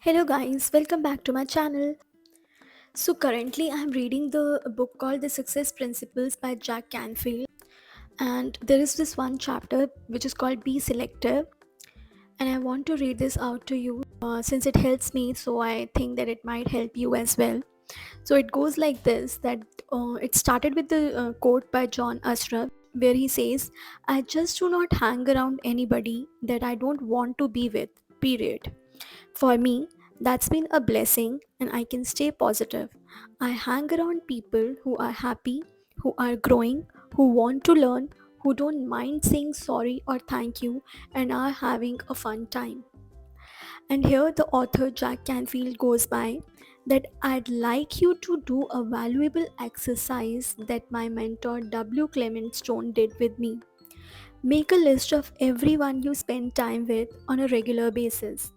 Hello guys, welcome back to my channel. So currently I'm reading the book called The Success Principles by Jack Canfield, and there is this one chapter which is called Be Selective, and I want to read this out to you since it helps me, so I think that it might help you as well. So it goes like this, that it started with the quote by John Ashraf where he says, "I just do not hang around anybody that I don't want to be with. Period." For me, that's been a blessing, and I can stay positive. I hang around people who are happy, who are growing, who want to learn, who don't mind saying sorry or thank you, and are having a fun time. And here the author Jack Canfield goes by that I'd like you to do a valuable exercise that my mentor W. Clement Stone did with me. Make a list of everyone you spend time with on a regular basis,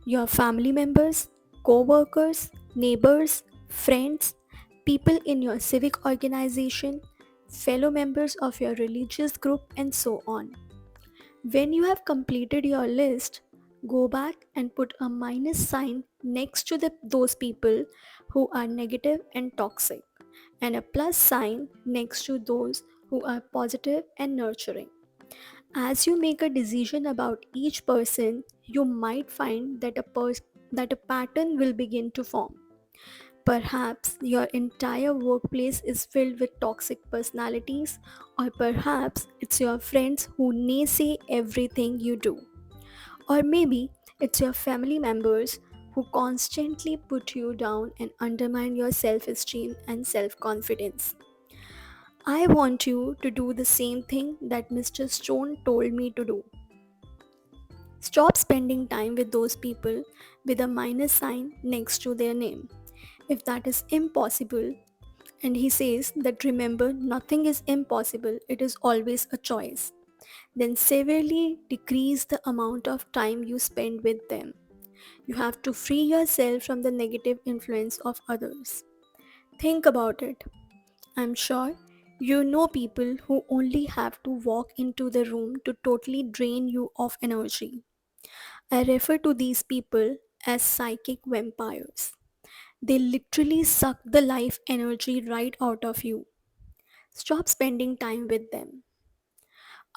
your family members, co workers, neighbors, friends, people in your civic organization, fellow members of your religious group, and so on. When you have completed your list, go back and put a minus sign next to those people who are negative and toxic, and a plus sign next to those who are positive and nurturing. As you make a decision about each person, you might find that a pattern will begin to form. Perhaps your entire workplace is filled with toxic personalities, or perhaps it's your friends who naysay everything you do. Or maybe it's your family members who constantly put you down and undermine your self esteem and self confidence. I want you to do the same thing that Mr. Stone told me to do. Stop spending time with those people with a minus sign next to their name. If that is impossible, and he says that remember, nothing is impossible, it is always a choice, then severely decrease the amount of time you spend with them. You have to free yourself from the negative influence of others. Think about it. I'm sure you know people who only have to walk into the room to totally drain you of energy. I refer to these people as psychic vampires. They literally suck the life energy right out of you. Stop spending time with them.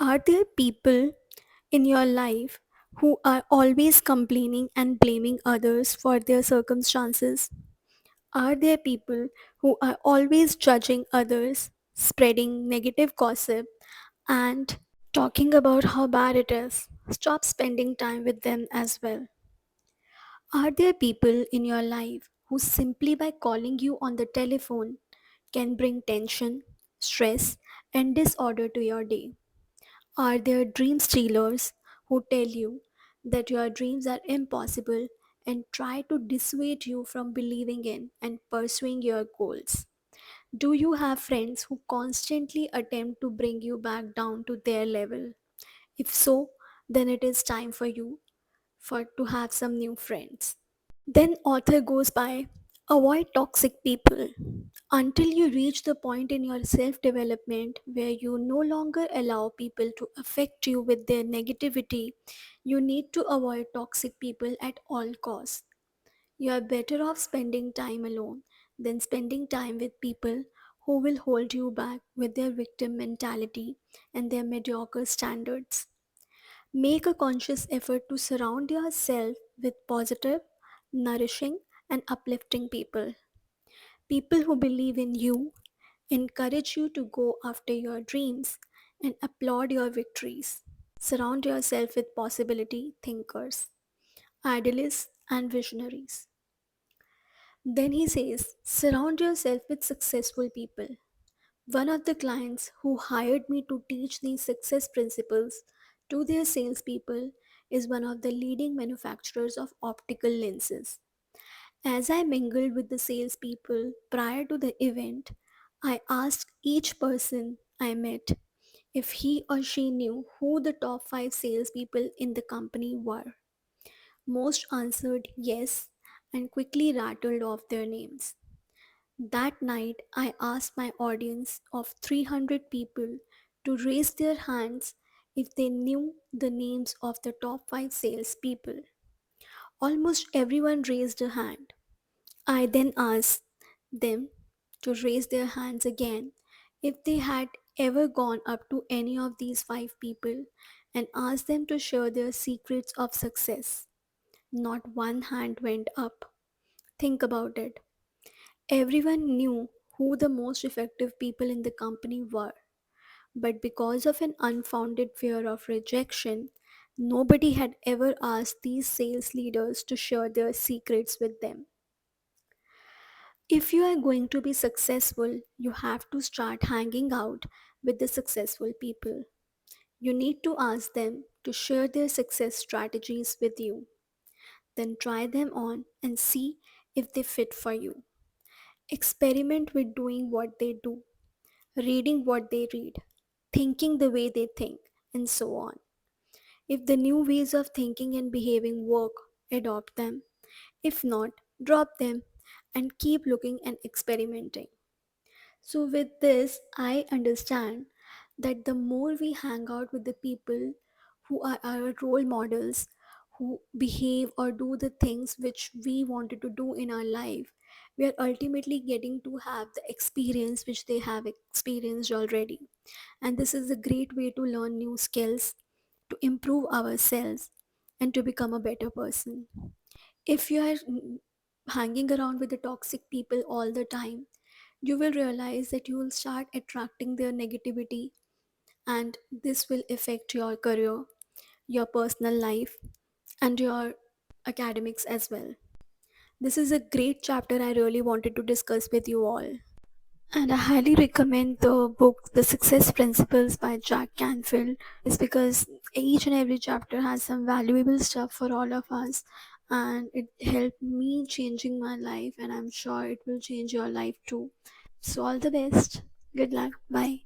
Are there people in your life who are always complaining and blaming others for their circumstances? Are there people who are always judging others, spreading negative gossip, and talking about how bad it is? Stop spending time with them as well. Are there people in your life who simply by calling you on the telephone can bring tension, stress, and disorder to your day? Are there dream stealers who tell you that your dreams are impossible and try to dissuade you from believing in and pursuing your goals? Do you have friends who constantly attempt to bring you back down to their level? If so, then it is time for you to have some new friends. Then author goes by, avoid toxic people. Until you reach the point in your self development where you no longer allow people to affect you with their negativity, you need to avoid toxic people at all costs. You are better off spending time alone than spending time with people who will hold you back with their victim mentality and their mediocre standards. Make a conscious effort to surround yourself with positive, nourishing, and uplifting people. People who believe in you, encourage you to go after your dreams, and applaud your victories. Surround yourself with possibility thinkers, idealists, and visionaries. Then he says, surround yourself with successful people. One of the clients who hired me to teach these success principles to their salespeople is one of the leading manufacturers of optical lenses. As I mingled with the salespeople prior to the event, I asked each person I met if he or she knew who the top 5 salespeople in the company were. Most answered yes and quickly rattled off their names. That night, I asked my audience of 300 people to raise their hands if they knew the names of the top 5 salespeople. Almost everyone raised a hand. I then asked them to raise their hands again if they had ever gone up to any of these five people and asked them to share their secrets of success. Not one hand went up. Think about it. Everyone knew who the most effective people in the company were, but because of an unfounded fear of rejection, nobody had ever asked these sales leaders to share their secrets with them. If you are going to be successful, you have to start hanging out with the successful people. You need to ask them to share their success strategies with you. Then try them on and see if they fit for you. Experiment with doing what they do, reading what they read, thinking the way they think, and so on. If the new ways of thinking and behaving work, adopt them. If not, drop them and keep looking and experimenting. So, with this, I understand that the more we hang out with the people who are our role models, who behave or do the things which we wanted to do in our life, we are ultimately getting to have the experience which they have experienced already. And this is a great way to learn new skills, to improve ourselves, and to become a better person. If you are hanging around with the toxic people all the time, you will realize that you will start attracting their negativity, and this will affect your career, your personal life, and your academics as well. This is a great chapter I really wanted to discuss with you all. And I highly recommend the book The Success Principles by Jack Canfield. Is because each and every chapter has some valuable stuff for all of us, and it helped me changing my life, and I'm sure it will change your life too. So all the best. Good luck. Bye.